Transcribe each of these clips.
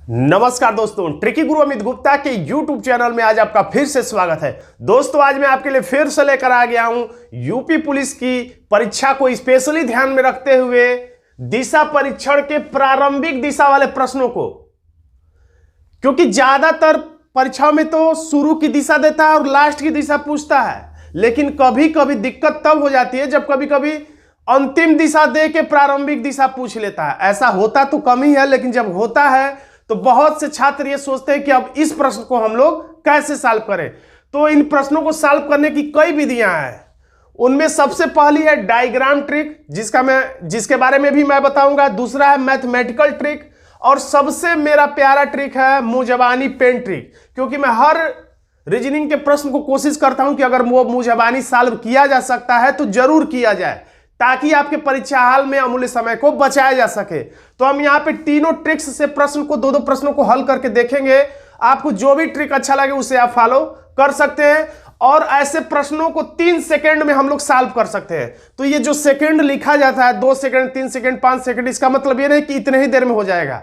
नमस्कार दोस्तों, ट्रिकी गुरु अमित गुप्ता के YouTube चैनल में आज आपका फिर से स्वागत है। दोस्तों आज मैं आपके लिए फिर से लेकर आ गया हूं यूपी पुलिस की परीक्षा को स्पेशली ध्यान में रखते हुए दिशा परीक्षण के प्रारंभिक दिशा वाले प्रश्नों को, क्योंकि ज्यादातर परीक्षाओं में तो शुरू की दिशा देता है और लास्ट की दिशा पूछता है, लेकिन कभी कभी दिक्कत तब हो जाती है जब कभी कभी अंतिम दिशा दे के प्रारंभिक दिशा पूछ लेता है। ऐसा होता तो कम ही है, लेकिन जब होता है तो बहुत से छात्र ये सोचते हैं कि अब इस प्रश्न को हम लोग कैसे सॉल्व करें। तो इन प्रश्नों को सॉल्व करने की कई विधियां हैं। उनमें सबसे पहली है डायग्राम ट्रिक, जिसके बारे में भी मैं बताऊंगा। दूसरा है मैथमेटिकल ट्रिक, और सबसे मेरा प्यारा ट्रिक है मुंह पेन ट्रिक, क्योंकि मैं हर रीजनिंग के प्रश्न को कोशिश करता हूं कि अगर वो मुंह सॉल्व किया जा सकता है तो जरूर किया जाए, ताकि आपके परीक्षा हाल में अमूल्य समय को बचाया जा सके। तो हम यहाँ पे तीनों ट्रिक्स से प्रश्न को दो प्रश्नों को हल करके देखेंगे। आपको जो भी ट्रिक अच्छा लगे उसे आप फॉलो कर सकते हैं, और ऐसे प्रश्नों को 3 सेकंड में हम लोग सॉल्व कर सकते हैं। तो ये जो सेकंड लिखा जाता है 2 सेकंड, 3 सेकंड, 5 सेकंड, इसका मतलब ये नहीं कि इतने ही देर में हो जाएगा।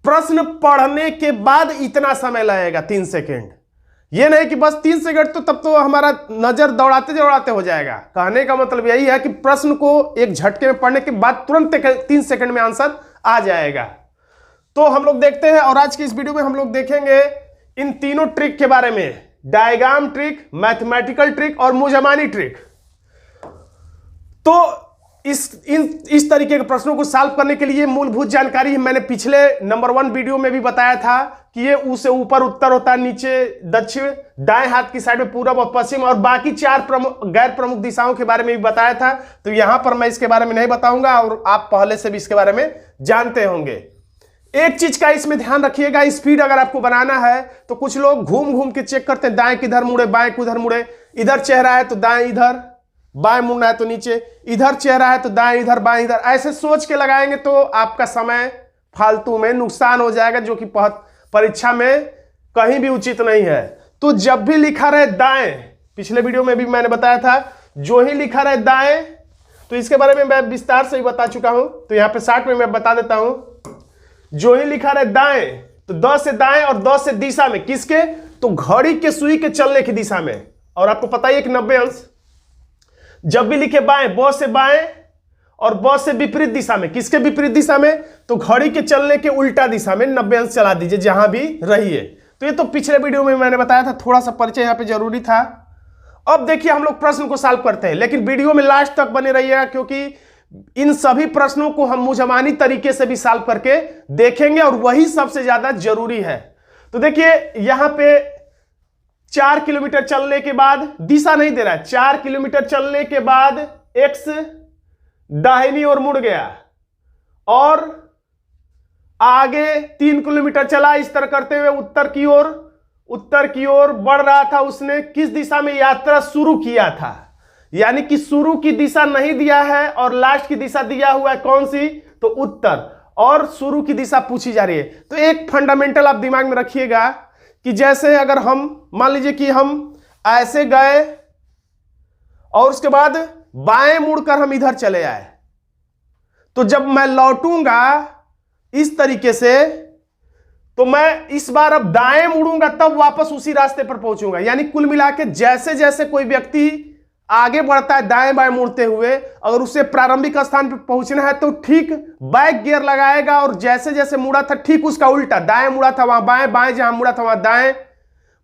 प्रश्न पढ़ने के बाद इतना समय लगेगा 3 सेकंड। ये नहीं कि बस 3 सेकंड तब तो हमारा नजर दौड़ाते दौड़ाते हो जाएगा। कहने का मतलब यही है कि प्रश्न को एक झटके में पढ़ने के बाद तुरंत 3 सेकंड में आंसर आ जाएगा। तो हम लोग देखते हैं, और आज की इस वीडियो में हम लोग देखेंगे इन तीनों ट्रिक के बारे में, डायग्राम ट्रिक, मैथमेटिकल ट्रिक और मुंह ट्रिक। तो इस तरीके के प्रश्नों को सॉल्व करने के लिए मूलभूत जानकारी मैंने पिछले नंबर 1 वीडियो में भी बताया था कि ये ऊ से ऊपर उत्तर होता है, नीचे दक्षिण, दाएं हाथ की साइड में पूरब और पश्चिम, और बाकी 4 गैर प्रमुख दिशाओं के बारे में भी बताया था। तो यहां पर मैं इसके बारे में नहीं बताऊंगा, और आप पहले से भी इसके बारे में जानते होंगे। एक चीज का इसमें ध्यान रखिएगा, स्पीड अगर आपको बनाना है तो कुछ लोग घूम घूम के चेक करते हैं, दाएं किधर मुड़े, बाएं किधर मुड़े, इधर चेहरा है तो दाएं इधर, बाएं मुड़ना है तो नीचे, इधर चेहरा है तो दाएं इधर, बाएं इधर, ऐसे सोच के लगाएंगे तो आपका समय फालतू में नुकसान हो जाएगा, जो कि परीक्षा में कहीं भी उचित नहीं है। तो जब भी लिखा रहे दाएं, पिछले वीडियो में भी मैंने बताया था, जो ही लिखा रहे दाएं, तो इसके बारे में मैं विस्तार से ही बता चुका हूं, तो यहां पे 60 में मैं बता देता हूं। जो ही लिखा रहे दाएं, तो द से दाएं और द से दिशा में, किसके? तो घड़ी के सुई के चलने की दिशा में। और आपको पता ही है कि 90 अंश। जब भी लिखे बाएं, ब से बाएं और ब से विपरीत दिशा में, किसके विपरीत दिशा में? तो घड़ी के चलने के उल्टा दिशा में 90 अंश चला दीजिए, जहां भी रहिए। तो ये तो पिछले वीडियो में मैंने बताया था, थोड़ा सा परिचय यहाँ पे जरूरी था। अब देखिए हम लोग प्रश्न को सॉल्व करते हैं, लेकिन वीडियो में लास्ट तक बने रहिएगा, क्योंकि इन सभी प्रश्नों को हम मुंह तरीके से भी सॉल्व करके देखेंगे, और वही सबसे ज्यादा जरूरी है। तो देखिए यहां पे 4 किलोमीटर चलने के बाद, दिशा नहीं दे रहा है, 4 किलोमीटर चलने के बाद एक्स दाहिनी ओर मुड़ गया, और आगे 3 किलोमीटर चला, इस तरह करते हुए उत्तर की ओर बढ़ रहा था। उसने किस दिशा में यात्रा शुरू किया था? यानी कि शुरू की दिशा नहीं दिया है और लास्ट की दिशा दिया हुआ है, कौन सी? तो उत्तर, और शुरू की दिशा पूछी जा रही है। तो एक फंडामेंटल आप दिमाग में रखिएगा कि जैसे अगर हम मान लीजिए कि हम ऐसे गए और उसके बाद बाएं मुड़कर हम इधर चले आए, तो जब मैं लौटूंगा इस तरीके से, तो मैं इस बार अब दाएं मुड़ूंगा, तब वापस उसी रास्ते पर पहुंचूंगा। यानी कुल मिला के जैसे जैसे कोई व्यक्ति आगे बढ़ता है दाएं बाएं मुड़ते हुए, अगर उसे प्रारंभिक स्थान पर पहुंचना है तो ठीक बैक गियर लगाएगा, और जैसे जैसे मुड़ा था ठीक उसका उल्टा, दाएं मुड़ा था वहां बाएं, बाएं जहां मुड़ा था वहां दाएं,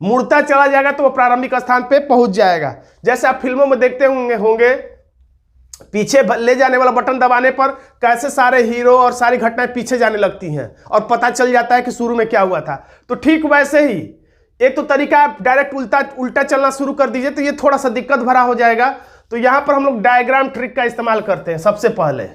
मुड़ता चला जाएगा तो वो प्रारंभिक स्थान पे पहुंच जाएगा। जैसे आप फिल्मों में देखते होंगे पीछे ले जाने वाला बटन दबाने पर कैसे सारे हीरो और सारी घटनाएं पीछे जाने लगती हैं, और पता चल जाता है कि शुरू में क्या हुआ था। तो ठीक वैसे ही एक तो तरीका, आप डायरेक्ट उल्टा चलना शुरू कर दीजिए, तो ये थोड़ा सा दिक्कत भरा हो जाएगा। तो यहां पर हम लोग डायग्राम ट्रिक का इस्तेमाल करते हैं सबसे पहले,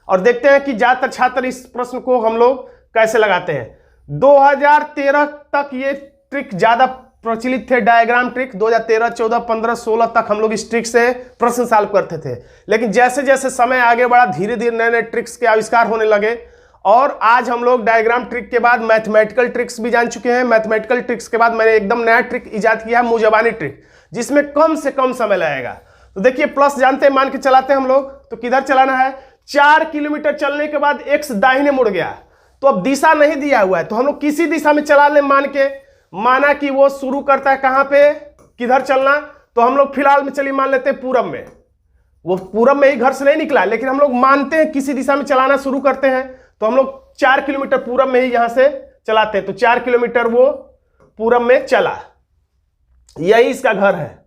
और देखते हैं कि ज्यादातर छात्र इस प्रश्न को हम लोग कैसे लगाते हैं। 2013 तक ये ट्रिक ज्यादा प्रचलित थे, डायग्राम ट्रिक। 2013, 14, 15, 16 तक हम लोग इस ट्रिक से प्रश्न सॉल्व करते थे, लेकिन जैसे जैसे समय आगे बढ़ा धीरे धीरे नए नए ट्रिक्स के आविष्कार होने लगे, और आज हम लोग डायग्राम ट्रिक के बाद मैथमेटिकल ट्रिक्स भी जान चुके हैं। मैथमेटिकल ट्रिक्स के बाद मैंने एकदम नया ट्रिक इजाद किया है, मुंह ट्रिक, जिसमें कम से कम समय लगेगा। तो देखिए प्लस जानते हैं, मान के चलाते हैं हम लोग, तो किधर चलाना है? 4 किलोमीटर चलने के बाद एक्स दाहिने मुड़ गया, तो अब दिशा नहीं दिया हुआ है, तो हम लोग किसी दिशा में चला लें मान के, माना कि वो शुरू करता है कहां पे, किधर चलना, तो हम लोग फिलहाल में चलिए मान लेते हैं पूरब में। वो पूरब में ही घर से नहीं निकला, लेकिन हम लोग मानते हैं किसी दिशा में चलाना शुरू करते हैं, तो हम लोग 4 किलोमीटर पूरब में ही यहां से चलाते हैं। तो 4 किलोमीटर वो पूरब में चला, यही इसका घर है।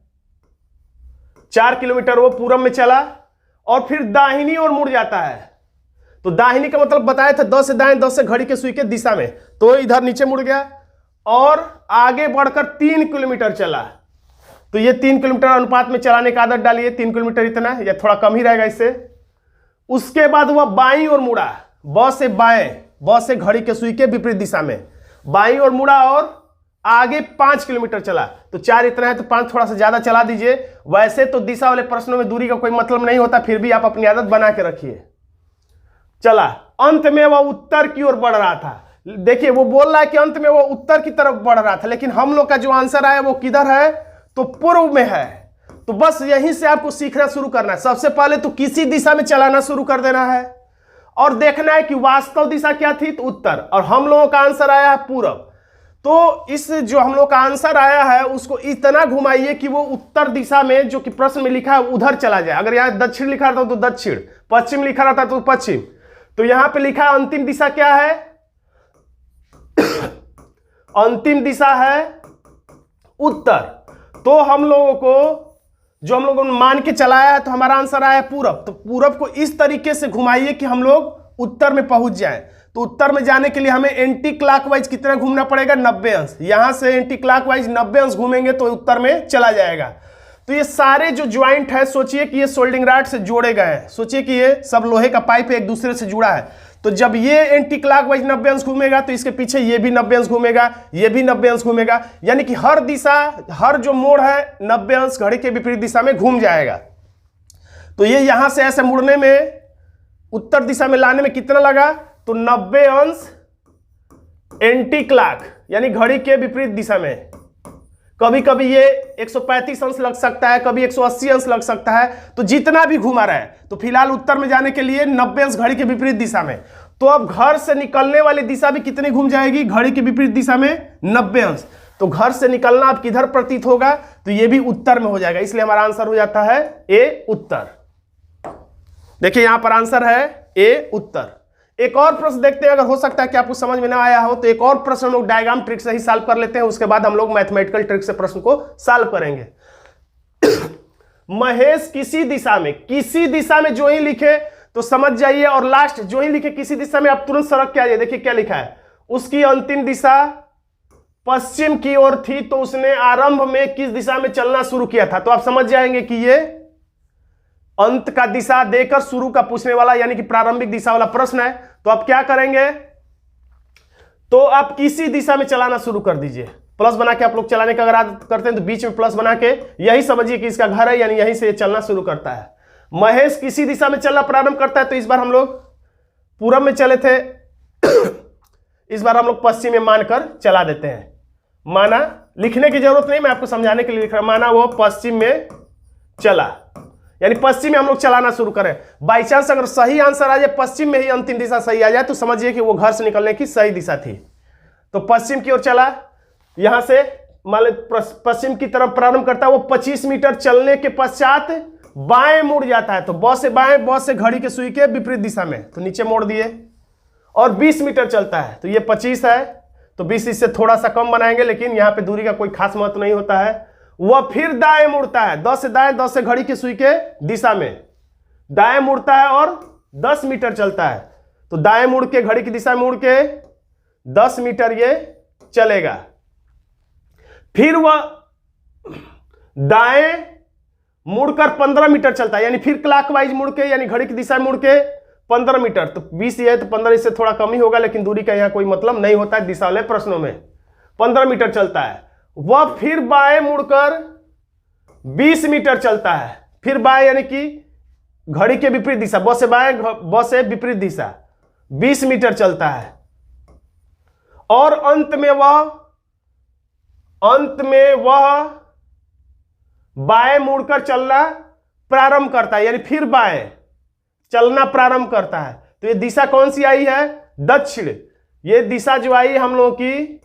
4 किलोमीटर वो पूरब में चला और फिर दाहिनी ओर मुड़ जाता है। तो दाहिनी का मतलब बताया था 10 से दाएं, 10 से घड़ी के सुई के दिशा में, तो इधर नीचे मुड़ गया और आगे बढ़कर 3 किलोमीटर चला। तो ये 3 किलोमीटर अनुपात में चलाने का आदत डालिए, 3 किलोमीटर इतना है या थोड़ा कम ही रहेगा इससे। उसके बाद वह बाईं ओर मुड़ा, ब से बाएं, ब से घड़ी के सुई के विपरीत दिशा में बाईं ओर मुड़ा और आगे 5 किलोमीटर चला। तो 4 इतना है तो 5 थोड़ा सा ज्यादा चला दीजिए। वैसे तो दिशा वाले प्रश्नों में दूरी का कोई मतलब नहीं होता, फिर भी आप अपनी आदत बना के रखिए। चला, अंत में वह उत्तर की ओर बढ़ रहा था। देखिए वो बोल रहा है कि अंत में वो उत्तर की तरफ बढ़ रहा था, लेकिन हम लोग का जो आंसर आया वो किधर है, तो पूर्व में है। तो बस यहीं से आपको सीखना शुरू करना है। सबसे पहले तो किसी दिशा में चलाना शुरू कर देना है और देखना है कि वास्तव दिशा क्या थी, तो उत्तर, और हम लोगों का आंसर आया है पूरब। तो इस जो हम लोग का आंसर आया है उसको इतना घुमाइए कि वो उत्तर दिशा में जो कि प्रश्न में लिखा है उधर चला जाए। अगर यहाँ दक्षिण लिखा रहता तो दक्षिण, पश्चिम लिखा रहता तो पश्चिम, तो यहां पे लिखा है अंतिम दिशा क्या है अंतिम दिशा है उत्तर। तो हम लोगों को जो हम लोगों ने मान के चलाया है तो हमारा आंसर आया पूरब। तो पूरब को इस तरीके से घुमाइए कि हम लोग उत्तर में पहुंच जाएं। तो उत्तर में जाने के लिए हमें एंटी क्लॉकवाइज कितना घूमना पड़ेगा, 90 अंश। यहां से एंटी क्लॉकवाइज 90 अंश घूमेंगे तो उत्तर में चला जाएगा। तो ये सारे जो ज्वाइंट है, सोचिए कि ये सोल्डिंग रॉड से जोड़े गए हैं, सोचिए कि ये सब लोहे का पाइप एक दूसरे से जुड़ा है। तो जब ये एंटी क्लॉकवाइज 90 अंश घूमेगा तो इसके पीछे ये भी 90 अंश घूमेगा, ये भी 90 अंश घूमेगा, यानी कि हर दिशा, हर जो मोड़ है 90 अंश घड़ी के विपरीत दिशा में घूम जाएगा। तो ये यहां से ऐसे मुड़ने में, उत्तर दिशा में लाने में कितना लगा, तो 90 अंश एंटी क्लॉक यानी घड़ी के विपरीत दिशा में। कभी कभी ये 135 अंश लग सकता है, कभी 180 अंश लग सकता है, तो जितना भी घुमा रहा है। तो फिलहाल उत्तर में जाने के लिए 90 अंश घड़ी के विपरीत दिशा में। तो अब घर से निकलने वाली दिशा भी कितनी घूम जाएगी, घड़ी के विपरीत दिशा में 90 अंश। तो घर से निकलना अब किधर प्रतीत होगा, तो ये भी उत्तर में हो जाएगा। इसलिए हमारा आंसर हो जाता है ए उत्तर। देखिए यहां पर आंसर है ए उत्तर। एक और प्रश्न देखते हैं, अगर हो सकता है कि आपको समझ में ना आया हो तो एक और प्रश्न हम लोग डायग्राम ट्रिक से ही सॉल्व कर लेते हैं, उसके बाद हम लोग मैथमेटिकल ट्रिक से प्रश्न को सॉल्व करेंगे। महेश किसी दिशा में जो ही लिखे तो समझ जाइए, और लास्ट जो ही लिखे किसी दिशा में आप तुरंत सड़क के आ जाइए। देखिए क्या लिखा है, उसकी अंतिम दिशा पश्चिम की ओर थी तो उसने आरंभ में किस दिशा में चलना शुरू किया था। तो आप समझ जाएंगे कि ये अंत का दिशा देकर शुरू का पूछने वाला यानी कि प्रारंभिक दिशा वाला प्रश्न है। तो आप क्या करेंगे, तो आप किसी दिशा में चलाना शुरू कर दीजिए। प्लस बना के आप लोग चलाने का अगर आदत करते हैं तो बीच में प्लस बना के यही समझिए कि इसका घर है, यानी यहीं से ये चलना शुरू करता है। महेश किसी दिशा में चलना प्रारंभ करता है, तो इस बार हम लोग पूरब में चले थे इस बार हम लोग पश्चिम में मानकर चला देते हैं। माना, लिखने की जरूरत नहीं, मैं आपको समझाने के लिए लिख रहा हूं। माना वो पश्चिम में चला, यानी पश्चिम में हम लोग चलाना शुरू करें। बाई चांस अगर सही आंसर आ जाए, पश्चिम में ही अंतिम दिशा सही आ जाए, तो समझिए कि वो घर से निकलने की सही दिशा थी। तो पश्चिम की ओर चला, यहां से मान पश्चिम की तरफ प्रारंभ करता है। वो 25 मीटर चलने के पश्चात बाएं मुड़ जाता है। तो ब से बाएं, ब से घड़ी के सुई के विपरीत दिशा में, तो नीचे मोड़ दिए। और 20 मीटर चलता है, तो ये 25 है, तो 20 इससे थोड़ा सा कम बनाएंगे, लेकिन यहां पे दूरी का कोई खास महत्व नहीं होता है। वह फिर दाएं मुड़ता है, 10 से दाएं, 10 से घड़ी की सुई के दिशा में दाएं मुड़ता है और 10 मीटर चलता है। तो दाएं मुड़ के, घड़ी की दिशा मुड़ के 10 मीटर ये चलेगा। फिर वह दाएं मुड़कर 15 मीटर चलता है, यानी फिर क्लॉकवाइज मुड़ के, यानी घड़ी की दिशा मुड़ के 15 मीटर। तो 20 ये है तो 15 इससे थोड़ा कम ही होगा, लेकिन दूरी का यहां कोई मतलब नहीं होता है दिशा वाले प्रश्नों में। 15 मीटर चलता है। वह फिर बाएं मुड़कर 20 मीटर चलता है। फिर बाएं यानी कि घड़ी के विपरीत दिशा, ब से बाएं, ब से विपरीत दिशा 20 मीटर चलता है। और अंत में वह बाएं मुड़कर चलना प्रारंभ करता है, यानी फिर बाएं चलना प्रारंभ करता है। तो ये दिशा कौन सी आई है, दक्षिण। ये दिशा जो आई हम लोगों की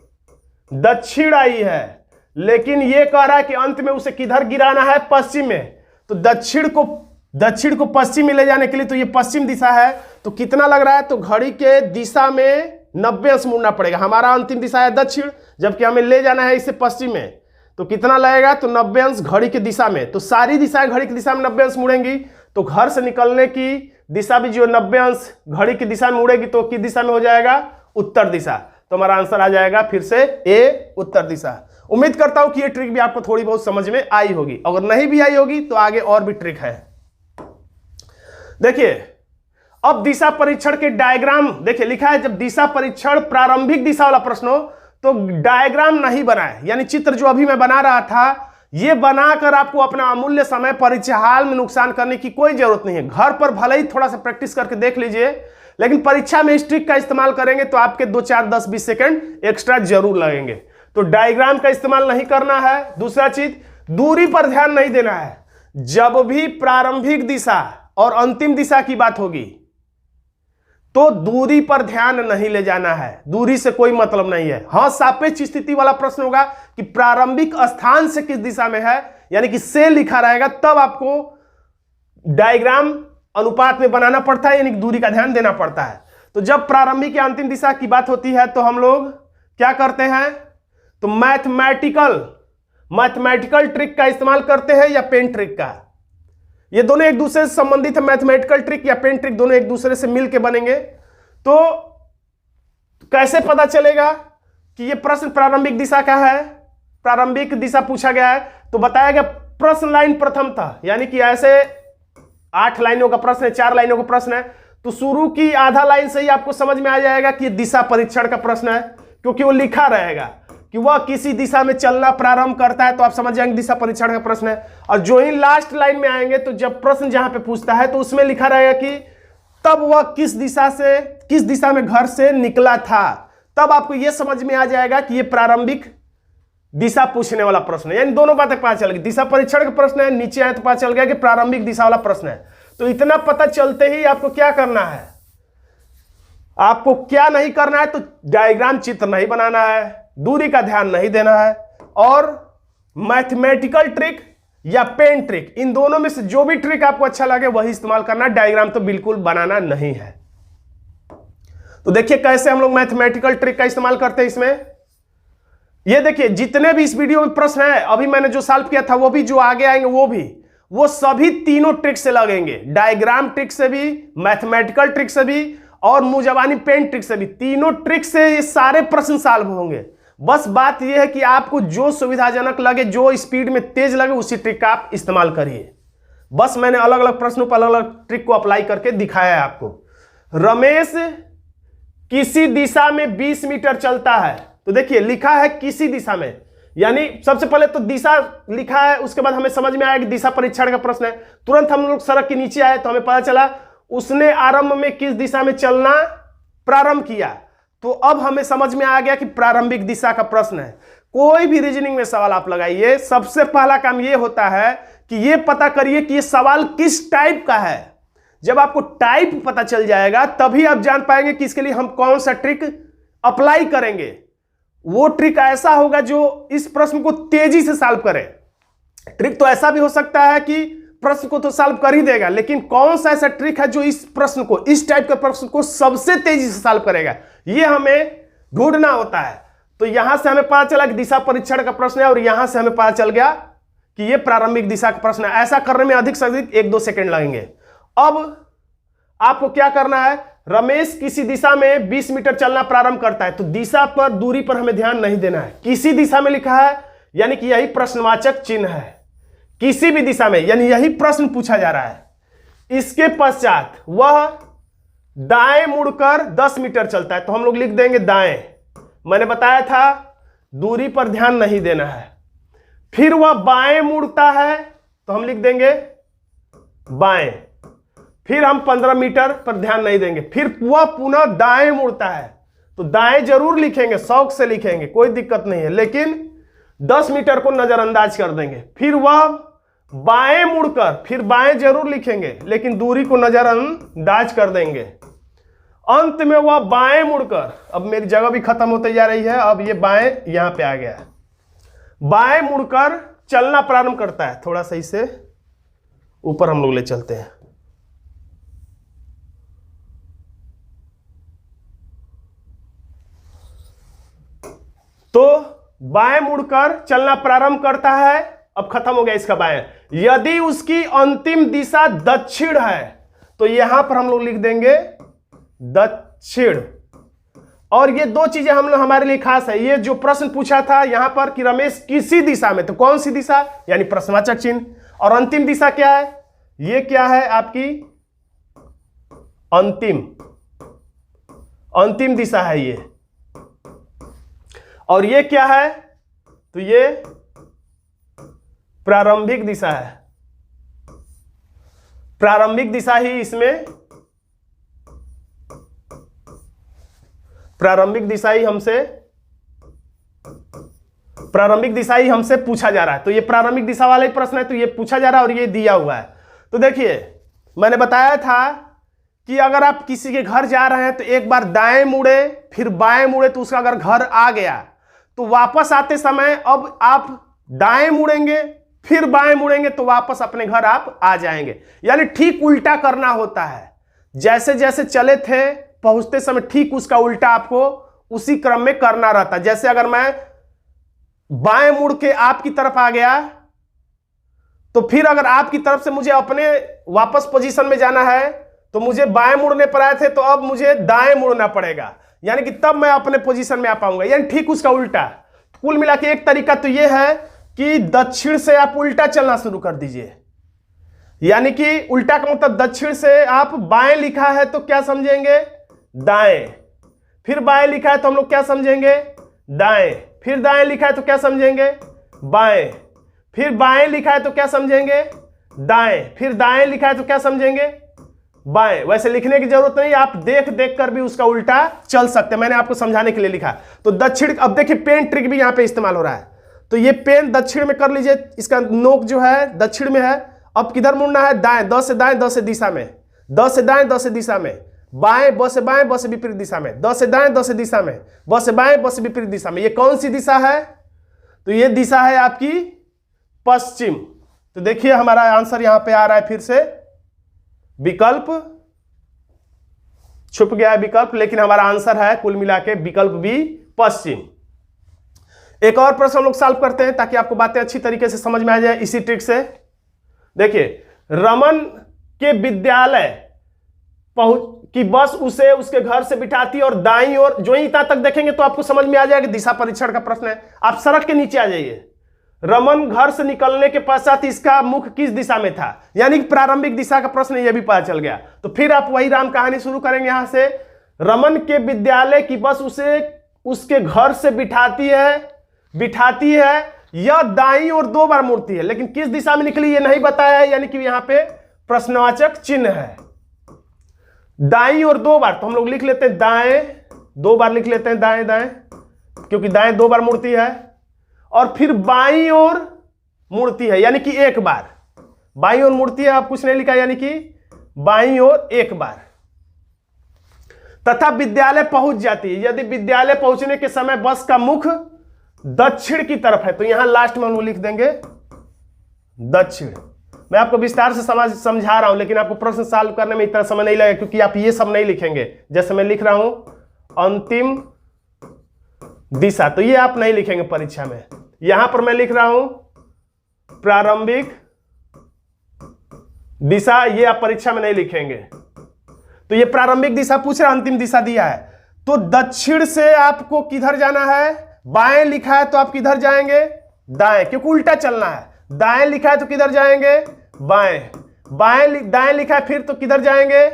दक्षिण आई है, लेकिन ये कह रहा है कि अंत में उसे किधर गिराना है, पश्चिम में। तो दक्षिण को पश्चिम में ले जाने के लिए तो ये पश्चिम दिशा है, तो कितना लग रहा है, तो घड़ी के दिशा में 90 अंश मुड़ना पड़ेगा। हमारा अंतिम दिशा है दक्षिण, जबकि हमें ले जाना है इसे पश्चिम में, तो कितना लगेगा, तो 90 अंश घड़ी की दिशा में। तो सारी दिशाएं घड़ी की दिशा में 90 अंश मुड़ेंगी, तो घर से निकलने की दिशा भी जो 90 अंश घड़ी की दिशा में मुड़ेगी, तो किस दिशा में हो जाएगा, उत्तर दिशा। तो हमारा आंसर आ जाएगा फिर से ए, उत्तर दिशा। उम्मीद करता हूं कि ये ट्रिक भी आपको थोड़ी बहुत समझ में आई होगी। अगर नहीं भी आई होगी तो आगे और भी ट्रिक है। देखिए अब दिशा परीक्षण के डायग्राम देखिए, लिखा है जब दिशा परीक्षण प्रारंभिक दिशा वाला प्रश्न हो तो डायग्राम नहीं बनाए, यानी चित्र जो अभी मैं बना रहा था ये बनाकर आपको अपना अमूल्य समय परीक्षा हाल में नुकसान करने की कोई जरूरत नहीं है। घर पर भले ही थोड़ा सा प्रैक्टिस करके देख लीजिए, लेकिन परीक्षा में इस ट्रिक का इस्तेमाल करेंगे तो आपके 2, 4, 10, 20 सेकंड एक्स्ट्रा जरूर लगेंगे। तो डायग्राम का इस्तेमाल नहीं करना है। दूसरा चीज, दूरी पर ध्यान नहीं देना है। जब भी प्रारंभिक दिशा और अंतिम दिशा की बात होगी तो दूरी पर ध्यान नहीं ले जाना है, दूरी से कोई मतलब नहीं है। हाँ, सापेक्ष स्थिति वाला प्रश्न होगा कि प्रारंभिक स्थान से किस दिशा में है, यानी कि से लिखा रहेगा, तब आपको डायग्राम अनुपात में बनाना पड़ता है, यानी कि दूरी का ध्यान देना पड़ता है। तो जब प्रारंभिक या अंतिम दिशा की बात होती है तो हम लोग क्या करते हैं, तो मैथमेटिकल ट्रिक का इस्तेमाल करते हैं या पेन ट्रिक का। ये दोनों एक दूसरे से संबंधित है, मैथमेटिकल ट्रिक या पेन ट्रिक दोनों एक दूसरे से मिलकर बनेंगे। तो कैसे पता चलेगा कि ये प्रश्न प्रारंभिक दिशा का है, प्रारंभिक दिशा पूछा गया है, तो बताया गया प्रश्न लाइन प्रथम था, यानी कि ऐसे 8 लाइनों का प्रश्न है, 4 लाइनों का प्रश्न है, तो शुरू की आधा लाइन से ही आपको समझ में आ जाएगा कि दिशा परीक्षण का प्रश्न है, क्योंकि वो लिखा रहेगा कि वह किसी दिशा में चलना प्रारंभ करता है, तो आप समझ जाएंगे दिशा परीक्षण का प्रश्न है। और जो ही लास्ट लाइन में आएंगे तो जब प्रश्न जहां पे पूछता है तो उसमें लिखा रहेगा कि तब वह किस दिशा में घर से निकला था, तब आपको यह समझ में आ जाएगा कि यह प्रारंभिक दिशा पूछने वाला प्रश्न है। यानी दोनों बातें पता चल गई, दिशा परीक्षण का प्रश्न है, नीचे आए तो पता चल गया कि प्रारंभिक दिशा वाला प्रश्न है। तो इतना पता चलते ही आपको क्या करना है, आपको क्या नहीं करना है, तो डायग्राम चित्र नहीं बनाना है, दूरी का ध्यान नहीं देना है, और मैथमेटिकल ट्रिक या पेन ट्रिक, इन दोनों में से जो भी ट्रिक आपको अच्छा लगे वही इस्तेमाल करना, डायग्राम तो बिल्कुल बनाना नहीं है। तो देखिए कैसे हम लोग मैथमेटिकल ट्रिक का इस्तेमाल करते हैं इसमें। ये देखिए जितने भी इस वीडियो में प्रश्न है, अभी मैंने जो सॉल्व किया था वो भी, जो आगे आएंगे वो सभी तीनों ट्रिक से लगेंगे, डायग्राम ट्रिक से भी, मैथमेटिकल ट्रिक से भी और मुजवानी पेन ट्रिक से भी। तीनों ट्रिक से ये सारे प्रश्न सॉल्व होंगे। बस बात यह है कि आपको जो सुविधाजनक लगे, जो स्पीड में तेज लगे, उसी ट्रिक का आप इस्तेमाल करिए। बस मैंने अलग अलग प्रश्नों पर अलग अलग ट्रिक को अप्लाई करके दिखाया है आपको। रमेश किसी दिशा में 20 मीटर चलता है, तो देखिए लिखा है किसी दिशा में, यानी सबसे पहले तो दिशा लिखा है, उसके बाद हमें समझ में आया कि दिशा परीक्षण का प्रश्न है। तुरंत हम लोग सड़क के नीचे आए तो हमें पता चला उसने आरंभ में किस दिशा में चलना प्रारंभ किया, तो अब हमें समझ में आ गया कि प्रारंभिक दिशा का प्रश्न है। कोई भी रीजनिंग में सवाल आप लगाइए, सबसे पहला काम यह होता है कि यह पता करिए कि यह सवाल किस टाइप का है। जब आपको टाइप पता चल जाएगा तभी आप जान पाएंगे कि इसके लिए हम कौन सा ट्रिक अप्लाई करेंगे। वो ट्रिक ऐसा होगा जो इस प्रश्न को तेजी से सॉल्व करे। ट्रिक तो ऐसा भी हो सकता है कि प्रश्न को तो सॉल्व कर ही देगा, लेकिन कौन सा ऐसा ट्रिक है जो इस प्रश्न को, इस टाइप के प्रश्न को सबसे तेजी से सॉल्व करेगा, ये हमें ढूंढना होता है। तो यहां से हमें पता चला कि दिशा परीक्षण का प्रश्न है, और यहां से हमें पता चल गया कि यह प्रारंभिक दिशा का प्रश्न है। ऐसा करने में अधिक से अधिक 1-2 सेकंड लगेंगे। अब आपको क्या करना है, रमेश किसी दिशा में 20 मीटर चलना प्रारंभ करता है, तो दिशा पर, दूरी पर हमें ध्यान नहीं देना है। किसी दिशा में लिखा है, यानी कि यही प्रश्नवाचक चिन्ह है, किसी भी दिशा में, यानी यही प्रश्न पूछा जा रहा है। इसके पश्चात वह दाएं मुड़कर 10 मीटर चलता है, तो हम लोग लिख देंगे दाएं। मैंने बताया था दूरी पर ध्यान नहीं देना है। फिर वह बाएं मुड़ता है, तो हम लिख देंगे बाएं। फिर हम 15 मीटर पर ध्यान नहीं देंगे। फिर वह पुनः दाएं मुड़ता है, तो दाएं जरूर लिखेंगे, शौक से लिखेंगे, कोई दिक्कत नहीं है, लेकिन 10 मीटर को नजरअंदाज कर देंगे। फिर वह बाएं मुड़कर फिर बाएं जरूर लिखेंगे, लेकिन दूरी को नजरअंदाज कर देंगे। अंत में वह बाएं मुड़कर, अब मेरी जगह भी खत्म होती जा रही है, अब ये बाएं यहां पे आ गया है, बाएं मुड़कर चलना प्रारंभ करता है। थोड़ा सा इसे ऊपर हम लोग ले चलते हैं। तो बाएं मुड़कर चलना प्रारंभ करता है, अब खत्म हो गया इसका बाएं। यदि उसकी अंतिम दिशा दक्षिण है तो यहां पर हम लोग लिख देंगे दक्षिण। और ये दो चीजें हम लोग हमारे लिए खास है। ये जो प्रश्न पूछा था यहां पर कि रमेश किसी दिशा में, तो कौन सी दिशा, यानी प्रश्नवाचक चिन्ह। और अंतिम दिशा क्या है, ये क्या है आपकी अंतिम दिशा है ये। और ये क्या है, तो ये प्रारंभिक दिशा है। प्रारंभिक दिशा ही इसमें, प्रारंभिक दिशा ही हमसे पूछा जा रहा है। तो ये प्रारंभिक दिशा वाला ही प्रश्न है, तो ये पूछा जा रहा है और ये दिया हुआ है। तो देखिए मैंने बताया था कि अगर आप किसी के घर जा रहे हैं तो एक बार दाएं मुड़े फिर बाएं मुड़े, तो उसका अगर घर आ गया तो वापस आते समय अब आप दाएं मुड़ेंगे फिर बाएं मुड़ेंगे तो वापस अपने घर आप आ जाएंगे। यानी ठीक उल्टा करना होता है, जैसे जैसे चले थे पहुंचते समय ठीक उसका उल्टा आपको उसी क्रम में करना रहता। जैसे अगर मैं बाएं मुड़ के आपकी तरफ आ गया तो फिर अगर आपकी तरफ से मुझे अपने वापस पोजीशन में जाना है तो मुझे बाएं मुड़ने पर आए थे, तो अब मुझे दाएं मुड़ना पड़ेगा, यानी कि तब मैं अपने पोजीशन में आ पाऊंगा, यानी ठीक उसका उल्टा। कुल मिला के एक तरीका तो यह है कि दक्षिण से आप उल्टा चलना शुरू कर दीजिए। यानी कि उल्टा का मतलब दक्षिण से आप बाएं लिखा है तो क्या समझेंगे, दाएं। फिर बाएं लिखा है तो हम लोग क्या समझेंगे, दाएं। फिर दाएं लिखा है तो क्या समझेंगे, बाएं। फिर बाएं लिखा है तो क्या समझेंगे, दाएं। फिर दाएं लिखा है तो क्या समझेंगे, बाएं। वैसे लिखने की जरूरत नहीं, आप देख देख कर भी उसका उल्टा चल सकते हैं, मैंने आपको समझाने के लिए लिखा। तो दक्षिण, अब देखिए पेन ट्रिक भी यहां पे इस्तेमाल हो रहा है। तो ये पेन दक्षिण में कर लीजिए, इसका नोक जो है दक्षिण में है। अब किधर मुड़ना है, दाएं, द से दाएं, द से दिशा में, द से दाएं, द से दिशा में, बाएं, ब से बाएं, ब से विपरीत दिशा में, द से दाएं, द से दिशा में, ब से बाएं, ब से विपरीत दिशा में। ये कौन सी दिशा है, तो ये दिशा है आपकी पश्चिम। तो देखिए हमारा आंसर यहां पे आ रहा है, फिर से विकल्प छुप गया है विकल्प, लेकिन हमारा आंसर है कुल मिला के विकल्प बी, पश्चिम। एक और प्रश्न हम लोग सॉल्व करते हैं ताकि आपको बातें अच्छी तरीके से समझ में आ जाए इसी ट्रिक से। देखिए रमन के विद्यालय की बस उसे उसके घर से बिठाती और दाईं ओर, जो ही इतना तक देखेंगे तो आपको समझ में आ जाएगा दिशा परीक्षण का प्रश्न है। आप सड़क के नीचे आ जाइए। रमन घर से निकलने के पश्चात इसका मुख किस दिशा में था, यानी कि प्रारंभिक दिशा का प्रश्न, यह भी पता चल गया। तो फिर आप वही राम कहानी शुरू करेंगे यहां से। रमन के विद्यालय की बस उसे उसके घर से बिठाती है, यह दाईं ओर 2 बार मुड़ती है, लेकिन किस दिशा में निकली ये नहीं बताया है, यानी कि यहां पे प्रश्नवाचक चिन्ह है। दाईं ओर 2 बार, तो हम लोग लिख लेते हैं दाएं, 2 बार लिख लेते हैं दाएं दाएं, क्योंकि दाएं 2 बार मुड़ती है। और फिर बाईं ओर मुड़ती है, यानी कि 1 बार बाईं ओर मुड़ती है, आप कुछ नहीं लिखा, यानी कि बाईं ओर 1 बार। तथा विद्यालय पहुंच जाती है, यदि विद्यालय पहुंचने के समय बस का मुख दक्षिण की तरफ है, तो यहां लास्ट में हम लिख देंगे दक्षिण। मैं आपको विस्तार से समझा रहा हूं, लेकिन आपको प्रश्न सॉल्व करने में इतना समय नहीं लगेगा, क्योंकि आप ये सब नहीं लिखेंगे। जैसे मैं लिख रहा हूं अंतिम दिशा, तो ये आप नहीं लिखेंगे परीक्षा में। यहां पर मैं लिख रहा हूं प्रारंभिक दिशा, ये आप परीक्षा में नहीं लिखेंगे। तो ये प्रारंभिक दिशा पूछ रहा, अंतिम दिशा दिया है। तो दक्षिण से आपको किधर जाना है, बाएं लिखा है तो आप किधर जाएंगे, दाएं, क्योंकि उल्टा चलना है। दाएं लिखा है तो किधर जाएंगे, बाएं। दाएं लिखा है फिर तो किधर जाएंगे,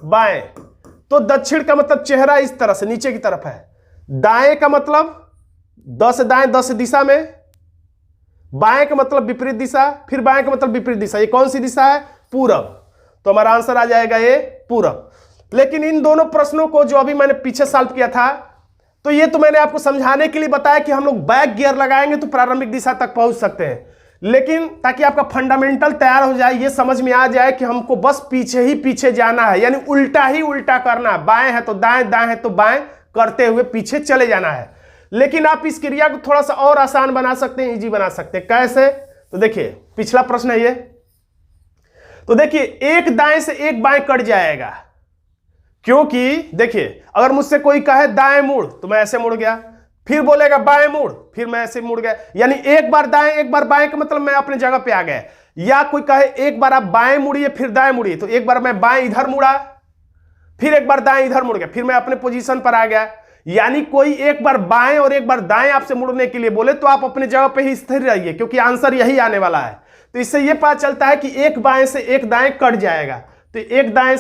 बाएं। तो दक्षिण का मतलब चेहरा इस तरह से नीचे की तरफ है। दाएं का मतलब 10 से दाएं, 10 से दिशा में। बाएं का मतलब विपरीत दिशा, फिर बाएं का मतलब विपरीत दिशा। ये कौन सी दिशा है, पूरब। तो हमारा आंसर आ जाएगा ये पूरब। लेकिन इन दोनों प्रश्नों को जो अभी मैंने पीछे सॉल्व किया था, तो ये तो मैंने आपको समझाने के लिए बताया कि हम लोग बैक गियर लगाएंगे तो प्रारंभिक दिशा तक पहुंच सकते हैं। लेकिन ताकि आपका फंडामेंटल तैयार हो जाए, ये समझ में आ जाए कि हमको बस पीछे ही पीछे जाना है, यानी उल्टा ही उल्टा करना है, बाएं है तो दाएं, दाएं है तो बाएं करते हुए पीछे चले जाना है। लेकिन आप इस क्रिया को थोड़ा सा और आसान बना सकते हैं, इजी बना सकते हैं। कैसे? तो देखिए पिछला प्रश्न है ये, तो देखिए एक दाएं से एक बाएं कट जाएगा, क्योंकि देखिए अगर मुझसे कोई कहे दाएं मुड़ तो मैं ऐसे मुड़ गया, फिर बोलेगा बाएं मुड़, फिर मैं ऐसे मुड़ गया, यानी एक बार दाएं एक बार बाएं का मतलब मैं अपने जगह पे आ गया। या कोई कहे एक बार आप बाएं मुड़िए फिर दाएं मुड़िए, तो एक बार मैं बाएं इधर मुड़ा, फिर एक बार दाएं इधर मुड़ गया, फिर मैं अपने पोजीशन पर आ गया। यानी कोई एक बार बाएं और एक बार दाएं आपसे मुड़ने के लिए बोले तो आप अपने जगह पे ही स्थिर रहिए, क्योंकि आंसर यही आने वाला है। तो इससे यह पता चलता है कि एक बाएं से एक दाएं कट जाएगा, तो एक दाएं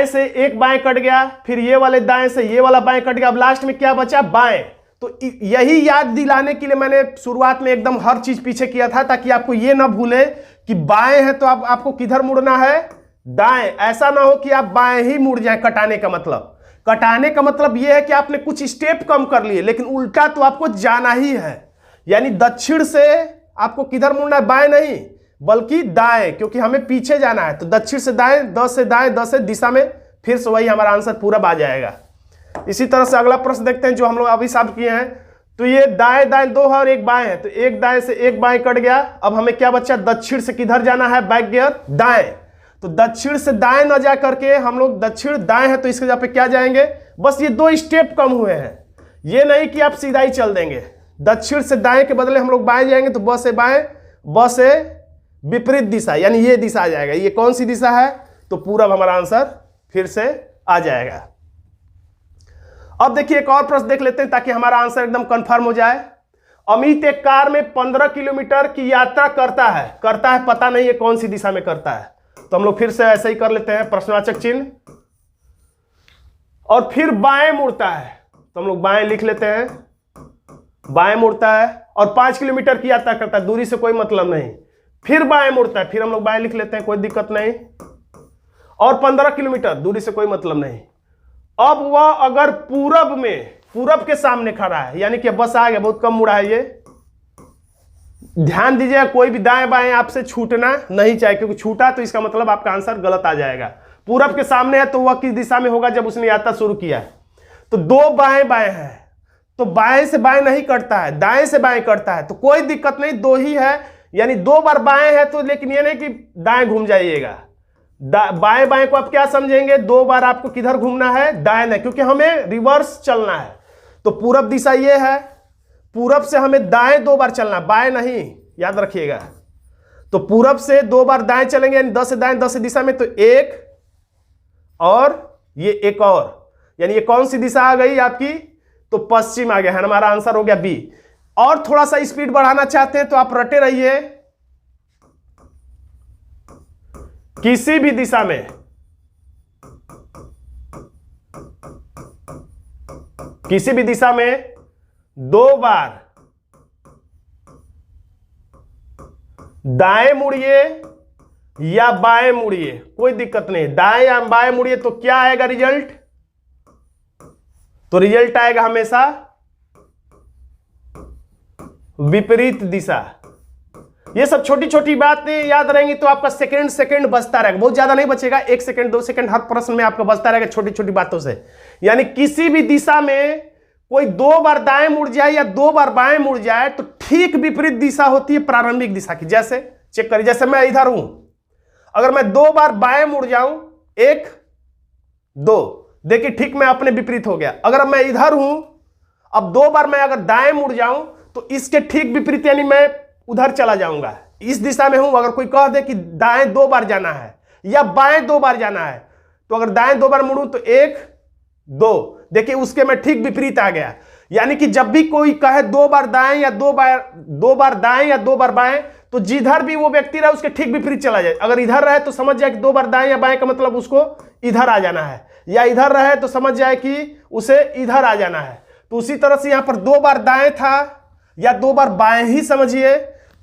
से एक बाएं कट गया, फिर ये वाले दाएं से ये वाला बाएं कट गया, अब लास्ट में क्या बचा? बाएं। तो यही याद दिलाने के लिए मैंने शुरुआत में एकदम हर चीज पीछे किया था, ताकि आपको ये ना भूले कि बाएं है तो आपको किधर मुड़ना है? दाएं। ऐसा ना हो कि आप बाएं ही मुड़ जाए। कटाने का मतलब यह है कि आपने कुछ स्टेप कम कर लिए, लेकिन उल्टा तो आपको जाना ही है। यानी दक्षिण से आपको किधर मुड़ना है? बाएं नहीं बल्कि दाएं, क्योंकि हमें पीछे जाना है। तो दक्षिण से दाएं, 10 से दाएं, 10 से दिशा में, फिर से वही हमारा आंसर पूरब आ जाएगा। इसी तरह से अगला प्रश्न देखते हैं जो हम लोग अभी सॉल्व किए हैं। तो ये दाएं दाएं दो है और एक बाएं है, तो एक दाएं से एक बाएं कट गया। अब हमें क्या बचा? दक्षिण से किधर जाना है? बैक गियर दाएं। तो दक्षिण से दाएं न जा करके हम लोग दक्षिण दाएं है तो इसके जगह पे क्या जाएंगे? बस ये 2 स्टेप कम हुए हैं। ये नहीं कि आप सीधा ही चल देंगे, दक्षिण से दाएं के बदले हम लोग बाएं जाएंगे, तो ब से बाएं, ब से विपरीत दिशा, यानी ये दिशा आ जाएगा। ये कौन सी दिशा है? तो पूरब हमारा आंसर फिर से आ जाएगा। अब देखिए एक और प्रश्न देख लेते हैं ताकि हमारा आंसर एकदम कंफर्म हो जाए। अमित एक कार में 15 किलोमीटर की यात्रा करता है, पता नहीं है कौन सी दिशा में करता है। तो हम लोग फिर से ऐसे ही कर लेते हैं, प्रश्नवाचक चिन्ह, और फिर बाएं मुड़ता है, तो हम लोग बाएं लिख लेते हैं, बाएं मुड़ता है और 5 किलोमीटर की यात्रा करता है, दूरी से कोई मतलब नहीं। फिर बाएं मुड़ता है, फिर हम लोग बाएं लिख लेते हैं, कोई दिक्कत नहीं, और 15 किलोमीटर, दूरी से कोई मतलब नहीं। अब वह अगर पूरब के सामने खड़ा है, यानी कि बस आ गया, बहुत कम मुड़ा है ये। ध्यान दीजिएगा कोई भी दाएं बाएं आपसे छूटना नहीं चाहिए, क्योंकि छूटा तो इसका मतलब आपका आंसर गलत आ जाएगा। पूरब के सामने है तो वह किस दिशा में होगा? जब उसने यात्रा शुरू किया है। तो 2 बाएं बाएं है, तो बाएं से बाएं नहीं कटता है, दाएं से बाएं कटता है, तो कोई दिक्कत नहीं, 2 ही है, यानी 2 बार बाएं है तो, लेकिन ये नहीं कि दाएं घूम जाइएगा। बाएं बाएं को आप क्या समझेंगे? 2 बार आपको किधर घूमना है? दाएं नहीं, क्योंकि हमें रिवर्स चलना है। तो पूरब दिशा ये है, पूरब से हमें दाएं 2 बार चलना, बाएं नहीं, याद रखिएगा। तो पूरब से 2 बार दाएं चलेंगे, यानी 10 से दाएं, 10 से दिशा में, तो एक और ये एक और, यानी ये कौन सी दिशा आ गई आपकी? तो पश्चिम आ गया है। हमारा आंसर हो गया बी। और थोड़ा सा स्पीड बढ़ाना चाहते हैं तो आप रटे रहिए, किसी भी दिशा में, किसी भी दिशा में 2 बार दाएं मुड़िए या बाएं मुड़िए, कोई दिक्कत नहीं। दाएं या बाएं मुड़िए तो क्या आएगा रिजल्ट? तो रिजल्ट आएगा हमेशा विपरीत दिशा। ये सब छोटी छोटी बातें याद रहेंगी तो आपका सेकंड बचता रहेगा, बहुत ज्यादा नहीं बचेगा, 1 सेकंड 2 सेकंड हर प्रश्न में आपका बचता रहेगा छोटी छोटी बातों से। यानी किसी भी दिशा में कोई 2 बार दाएं मुड़ जाए या 2 बार बाएं मुड़ जाए तो ठीक विपरीत दिशा होती है प्रारंभिक दिशा की। जैसे चेक करिए, जैसे मैं इधर हूं, अगर मैं 2 बार बाएं मुड़ जाऊं, 1 2, देखिए ठीक मैं अपने विपरीत हो गया। अगर मैं इधर हूं, अब 2 बार मैं अगर दाएं मुड़ जाऊं तो इसके ठीक विपरीत, यानी मैं उधर चला जाऊंगा, इस दिशा में हूं। अगर कोई कह दे कि दाएं 2 बार जाना है या बाएं 2 बार जाना है, तो अगर दाएं 2 बार मुड़ूं तो 1 2, देखिए उसके मैं ठीक विपरीत आ गया। यानी कि जब भी कोई कहे 2 बार दाएं या 2 बार दाएं या 2 बार बाएं, तो जिधर भी वो व्यक्ति रहे उसके ठीक विपरीत चला जाए। अगर इधर रहे तो समझ जाए कि 2 बार दाएं या बाएं का मतलब उसको इधर आ जाना है, या इधर रहे तो समझ जाए कि उसे इधर आ जाना है। तो उसी तरह से यहां पर 2 बार दाएं था या 2 बार बाएं ही समझिए।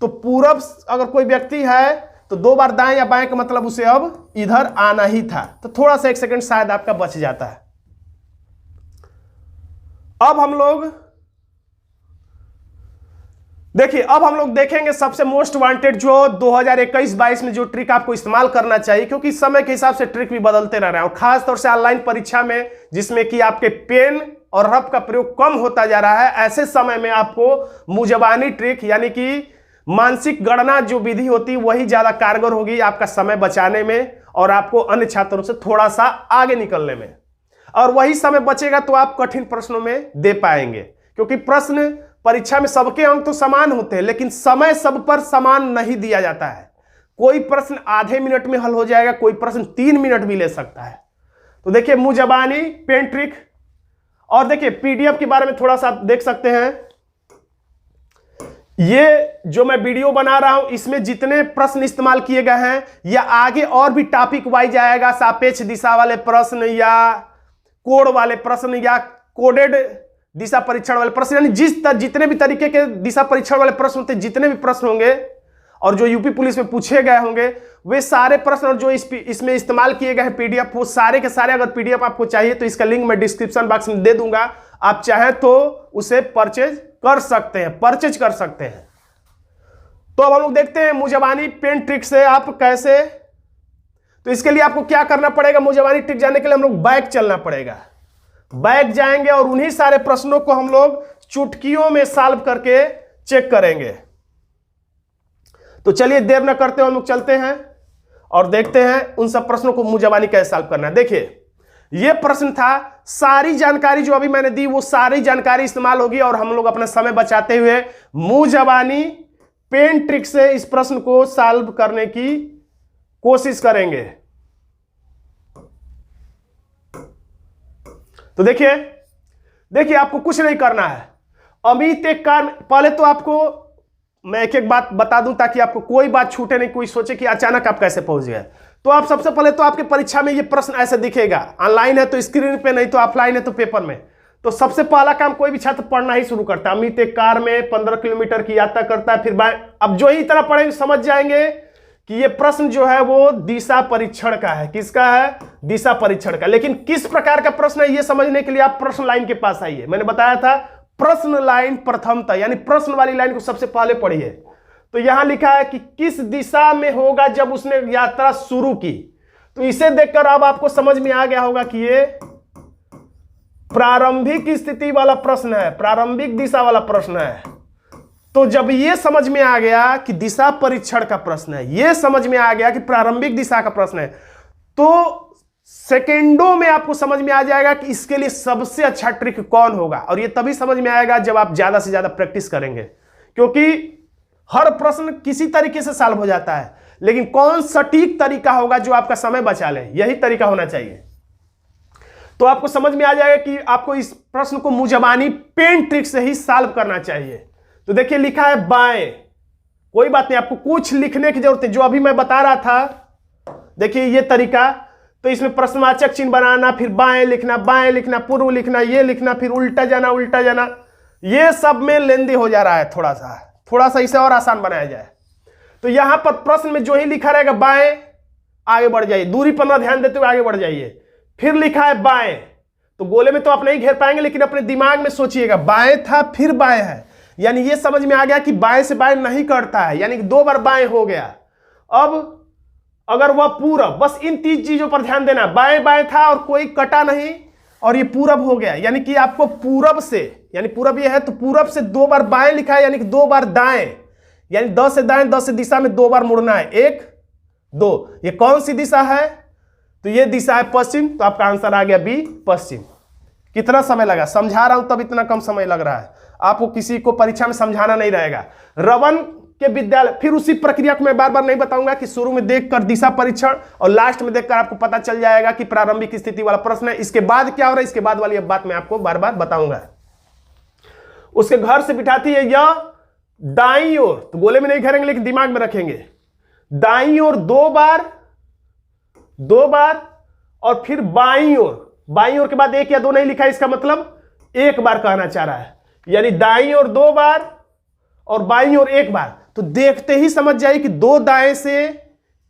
तो पूरब अगर कोई व्यक्ति है तो 2 बार दाएं या बाएं का मतलब उसे अब इधर आना ही था। तो थोड़ा सा 1 सेकंड शायद आपका बच जाता है। अब हम लोग देखिए अब हम लोग देखेंगे सबसे मोस्ट वांटेड जो 2021-22 में जो ट्रिक आपको इस्तेमाल करना चाहिए, क्योंकि समय के हिसाब से ट्रिक भी बदलते रह रहे हैं और खास तौर से ऑनलाइन परीक्षा में जिसमें कि आपके पेन और रफ का प्रयोग कम होता जा रहा है, ऐसे समय में आपको मुजबानी ट्रिक यानी कि मानसिक गणना जो विधि होती है वही ज्यादा कारगर होगी आपका समय बचाने में और आपको अन्य छात्रों से थोड़ा सा आगे निकलने में। और वही समय बचेगा तो आप कठिन प्रश्नों में दे पाएंगे, क्योंकि प्रश्न परीक्षा में सबके अंक तो समान होते हैं लेकिन समय सब पर समान नहीं दिया जाता है। कोई प्रश्न आधे मिनट में हल हो जाएगा, कोई प्रश्न 3 मिनट भी ले सकता है। तो देखिए मुजबानी पेन ट्रिक, और देखिए पीडीएफ के बारे में थोड़ा सा देख सकते हैं। ये जो मैं वीडियो बना रहा हूं इसमें जितने प्रश्न इस्तेमाल किए गए हैं या आगे और भी टॉपिक वाइज आएगा, सापेक्ष दिशा वाले प्रश्न या कोड वाले प्रश्न या कोडेड दिशा परीक्षण वाले प्रश्न, यानी जितने भी तरीके के दिशा परीक्षण वाले प्रश्न होते हैं, जितने भी प्रश्न होंगे और जो यूपी पुलिस में पूछे गए होंगे वे सारे प्रश्न और जो इसमें इस्तेमाल किए गए हैं पीडीएफ, वो सारे के सारे अगर पीडीएफ आपको चाहिए तो इसका लिंक मैं डिस्क्रिप्शन बॉक्स में दे दूंगा। आप चाहें तो उसे परचेज कर सकते हैं। तो अब हम लोग देखते हैं मुजबानी पेन ट्रिक से आप कैसे। तो इसके लिए आपको क्या करना पड़ेगा, मुजबानी ट्रिक जानने के लिए हम लोग बैक चलना पड़ेगा। बैक जाएंगे और उन्हीं सारे प्रश्नों को हम लोग चुटकियों में सॉल्व करके चेक करेंगे। तो चलिए देर न करते हुए हम लोग चलते हैं और देखते हैं उन सब प्रश्नों को मुजबानी कैसे सॉल्व करना है। देखिए यह प्रश्न था, सारी जानकारी जो अभी मैंने दी वो सारी जानकारी इस्तेमाल होगी और हम लोग अपना समय बचाते हुए मुजबानी पेन ट्रिक से इस प्रश्न को सॉल्व करने की कोशिश करेंगे। तो देखिए आपको कुछ नहीं करना है। अमित एक कार, पहले तो आपको मैं एक एक बात बता दूं ताकि आपको कोई बात छूटे नहीं, कोई सोचे कि अचानक आप कैसे पहुंच गए। तो आप सबसे पहले तो आपके परीक्षा में ये प्रश्न ऐसे दिखेगा, ऑनलाइन है तो स्क्रीन पे, नहीं तो ऑफलाइन है तो पेपर में। तो सबसे पहला काम कोई भी छात्र पढ़ना ही शुरू करता है। अमित एक कार में 15 किलोमीटर की यात्रा करता है, फिर अब जो ही तरह पढ़ेंगे समझ जाएंगे कि ये प्रश्न जो है वो दिशा परीक्षण का है। किसका है? दिशा परीक्षण का। लेकिन किस प्रकार का प्रश्न है ये समझने के लिए आप प्रश्न लाइन के पास आइए। मैंने बताया था प्रश्न लाइन प्रथमतः, यानी प्रश्न वाली लाइन को सबसे पहले पढ़िए। तो यहां लिखा है कि किस दिशा में होगा जब उसने यात्रा शुरू की। तो इसे देखकर अब आपको समझ में आ गया होगा कि ये प्रारंभिक स्थिति वाला प्रश्न है, प्रारंभिक दिशा वाला प्रश्न है। तो जब ये समझ में आ गया कि दिशा परीक्षण का प्रश्न है, ये समझ में आ गया कि प्रारंभिक दिशा का प्रश्न है, तो सेकेंडों में आपको समझ में आ जाएगा कि इसके लिए सबसे अच्छा ट्रिक कौन होगा। और ये तभी समझ में आएगा जब आप ज्यादा से ज्यादा प्रैक्टिस करेंगे, क्योंकि हर प्रश्न किसी तरीके से सॉल्व हो जाता है, लेकिन कौन सटीक तरीका होगा जो आपका समय बचा ले, यही तरीका होना चाहिए। तो आपको समझ में आ जाएगा कि आपको इस प्रश्न को मुजबानी पेन ट्रिक से ही सॉल्व करना चाहिए। तो देखिए लिखा है बाएं, कोई बात नहीं, आपको कुछ लिखने की जरूरत है जो अभी मैं बता रहा था। देखिए ये तरीका, तो इसमें प्रश्नवाचक चिन्ह बनाना, फिर बाएं लिखना, पूर्व लिखना, ये लिखना, फिर उल्टा जाना, ये सब में लेंदी हो जा रहा है। थोड़ा सा इसे और आसान बनाया जाए। तो यहां पर प्रश्न में जो ही लिखा रहेगा बाएं, आगे बढ़ जाइए, दूरी पर ना ध्यान देते हुए आगे बढ़ जाइए। फिर लिखा है बाएं, तो गोले में तो आप नहीं घेर पाएंगे, लेकिन अपने दिमाग में सोचिएगा बाएं था फिर बाएं है, यानी ये समझ में आ गया कि बाएं से बाएं नहीं कटता है, यानी कि 2 बार बाएं हो गया। अब अगर वह पूरब, बस इन 3 चीजों पर ध्यान देना, बाएं बाएं था और कोई कटा नहीं और ये पूरब हो गया, यानी कि आपको पूरब से, यानी पूरब ये है तो पूरब से 2 बार बाएं लिखा है, यानी कि 2 बार दाएं, यानी 10 से दाएं, 10 से दिशा में 2 बार मुड़ना है, 1 2। ये कौन सी दिशा है? तो ये दिशा है पश्चिम, तो आपका आंसर आ गया बी पश्चिम। कितना समय लगा, समझा रहा हूं तब इतना कम समय लग रहा है, आपको किसी को परीक्षा में समझाना नहीं रहेगा। रवन के विद्यालय, फिर उसी प्रक्रिया को मैं बार बार नहीं बताऊंगा कि शुरू में देखकर दिशा परीक्षण और लास्ट में देखकर आपको पता चल जाएगा कि प्रारंभिक स्थिति वाला प्रश्न है। इसके बाद क्या हो रहा है, इसके बाद वाली अब बात मैं आपको बार बार बताऊंगा। उसके घर से बिठाती है यह दाईं ओर, तो गोले में नहीं घेरेंगे लेकिन दिमाग में रखेंगे, दाईं ओर 2 बार और फिर बाईं ओर के बाद 1 या 2 नहीं लिखा है, इसका मतलब 1 बार कहना चाह रहा है, यानी दाईं ओर 2 बार और बाईं ओर 1 बार। तो देखते ही समझ जाइए कि 2 दाएं से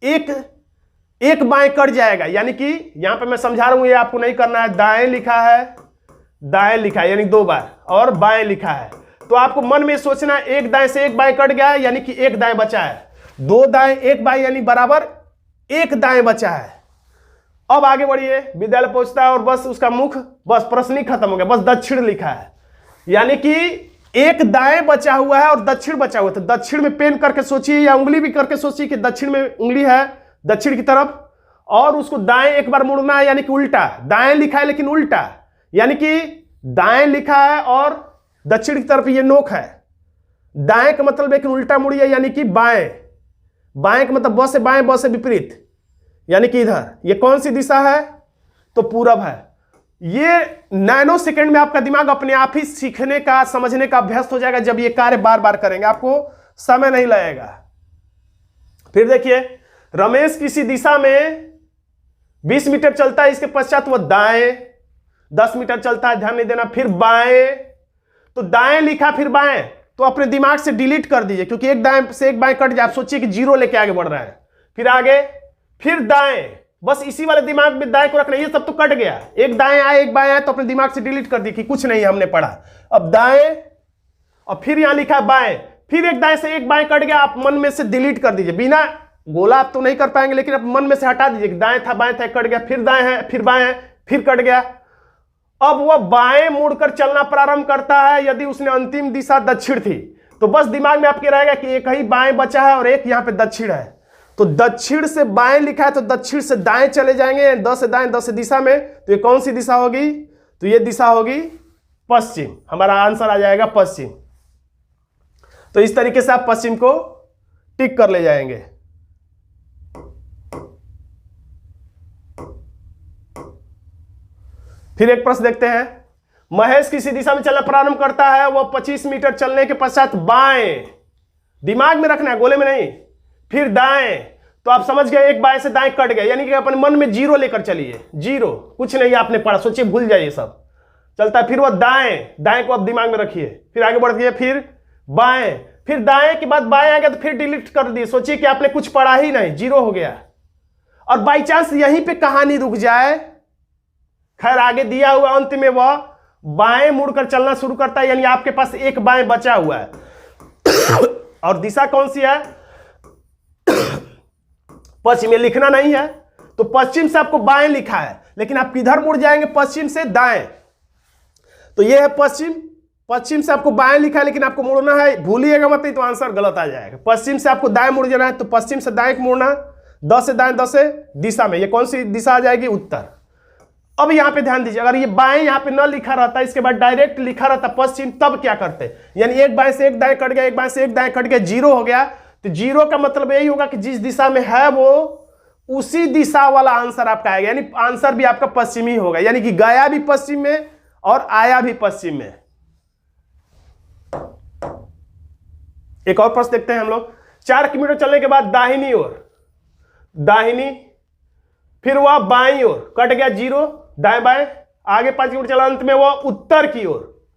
एक बाएं कट जाएगा, यानी कि यहां पे मैं समझा रहा हूं, ये आपको नहीं करना है। दाएं लिखा है यानी 2 बार और बाएं लिखा है, तो आपको मन में सोचना एक दाएं से एक बाएं कट गया है यानी कि एक दाएं बचा है, दो दाएं एक बाएं यानी बराबर एक दाएं बचा है। अब आगे बढ़िए, विद्यालय पहुंचता है और बस उसका मुख, बस प्रश्न ही खत्म हो गया, बस दक्षिण लिखा है यानी कि एक दाएं बचा हुआ है और दक्षिण बचा हुआ है। तो दक्षिण में पेन करके सोचिए या उंगली भी करके सोचिए कि दक्षिण में उंगली है दक्षिण की तरफ, और उसको दाएं एक बार मुड़ना है यानी कि उल्टा, दाएं लिखा है लेकिन उल्टा, यानी कि दाएं लिखा है और दक्षिण की तरफ ये नोक है। दाएं का मतलब है कि उल्टा मुड़िए यानी कि बाएं, बाएं का मतलब ब से बाएं, ब से विपरीत यानी कि इधर। ये कौन सी दिशा है? तो पूरब है। ये नैनो सेकंड में आपका दिमाग अपने आप ही सीखने का, समझने का अभ्यस्त हो जाएगा जब ये कार्य बार बार करेंगे, आपको समय नहीं लगेगा। फिर देखिए, रमेश किसी दिशा में 20 मीटर चलता है, इसके पश्चात वह दाएं 10 मीटर चलता है, ध्यान नहीं देना, फिर बाएं। तो दाएं लिखा फिर बाएं, तो अपने दिमाग से डिलीट कर दीजिए क्योंकि एक दाएं से एक बाएं कट जाए। आप सोचिए कि जीरो लेके आगे बढ़ रहा है, फिर आगे, फिर दाएं, बस इसी वाले दिमाग में दाएं को रखना। ये सब तो कट गया, एक दाएं आए एक बाएं आए तो अपने दिमाग से डिलीट कर दी कि कुछ नहीं हमने पढ़ा। अब दाएं और फिर यहां लिखा बाएं, फिर एक दाएं से एक बाएं कट गया, आप मन में से डिलीट कर दीजिए। बिना गोला आप तो नहीं कर पाएंगे लेकिन आप मन में से हटा दीजिए कि दाएं था बाएं था कट गया, फिर दाएं है फिर बाएं है फिर कट गया। अब वह बाएं मुड़कर चलना प्रारंभ करता है यदि उसने अंतिम दिशा दक्षिण थी, तो बस दिमाग में आपके रहेगा कि एक ही बाएं बचा है और एक यहां पे दक्षिण है। तो दक्षिण से बाएं लिखा है तो दक्षिण से दाएं चले जाएंगे, 10 से दाएं 10 से दिशा में। तो ये कौन सी दिशा होगी? तो ये दिशा होगी पश्चिम। हमारा आंसर आ जाएगा पश्चिम। तो इस तरीके से आप पश्चिम को टिक कर ले जाएंगे। फिर एक प्रश्न देखते हैं। महेश किसी दिशा में चलना प्रारंभ करता है, वह 25 मीटर चलने के पश्चात बाएं, दिमाग में रखना है गोले में नहीं, फिर दाएं। तो आप समझ गए एक बाएं से दाएं कट गए, यानी कि अपने मन में जीरो लेकर चलिए, जीरो कुछ नहीं आपने पढ़ा, सोचिए भूल जाइए सब चलता है। फिर वह दाएं, दाएं को आप दिमाग में रखिए, फिर आगे बढ़िए, फिर बाएं, फिर दाएं के बाद बाएं आ गया तो फिर डिलीट कर दिए, सोचिए कि आपने कुछ पढ़ा ही नहीं, जीरो हो गया। और बाई चांस यहीं पे कहानी रुक जाए, खैर आगे दिया हुआ अंत में वह बाएं मुड़कर चलना शुरू करता है, यानी आपके पास एक बाएं बचा हुआ है। और दिशा कौन सी है? पश्चिम। में लिखना नहीं है तो पश्चिम से आपको बाएं लिखा है, लेकिन आप किधर मुड़ जाएंगे? पश्चिम से दाएं। तो ये है पश्चिम, पश्चिम से आपको बाएं लिखा है लेकिन आपको मुड़ना है, भूलिएगा मत नहीं तो आंसर गलत आ जाएगा। पश्चिम से आपको दाएं मुड़ जाना है तो पश्चिम से दाएं मुड़ना, 10 से दाएं 10 से दिशा में। ये कौन सी दिशा आ जाएगी? उत्तर। अब यहां पे ध्यान दीजिए, अगर ये बाएं यहां पे न लिखा रहता, इसके बाद डायरेक्ट लिखा रहता पश्चिम, तब क्या करते? यानी एक बाएं से एक दाएं कट गया, एक बाएं से एक दाएं कट गया, जीरो हो गया। तो जीरो का मतलब यही होगा कि जिस दिशा में है वो उसी दिशा वाला आंसर आपका आएगा, यानी आंसर भी आपका पश्चिमी होगा, यानी कि गया भी पश्चिम में और आया भी पश्चिम में। एक और प्रश्न देखते हैं हम लोग। 4 किलोमीटर चलने के बाद दाहिनी ओर, दाहिनी, फिर वह बाईं ओर कट गया, जीरो, दाएं बाएं, आगे 5 किलोमीटर चला, अंत में वह उत्तर की ओर।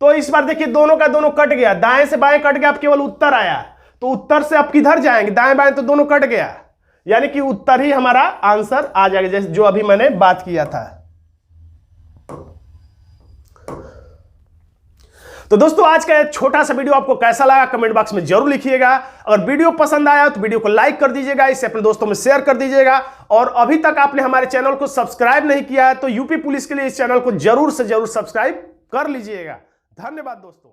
तो इस बार देखिए दोनों का दोनों कट गया, दाएं से बाएं कट गया, अब केवल उत्तर आया। तो उत्तर से आप किधर जाएंगे? दाएं बाएं तो दोनों कट गया, यानी कि उत्तर ही हमारा आंसर आ जाएगा, जैसे जो अभी मैंने बात किया था। तो दोस्तों आज का छोटा सा वीडियो आपको कैसा लगा कमेंट बॉक्स में जरूर लिखिएगा। अगर वीडियो पसंद आया तो वीडियो को लाइक कर दीजिएगा, इसे अपने दोस्तों में शेयर कर दीजिएगा। और अभी तक आपने हमारे चैनल को सब्सक्राइब नहीं किया है तो यूपी पुलिस के लिए इस चैनल को जरूर से जरूर सब्सक्राइब कर लीजिएगा। धन्यवाद दोस्तों।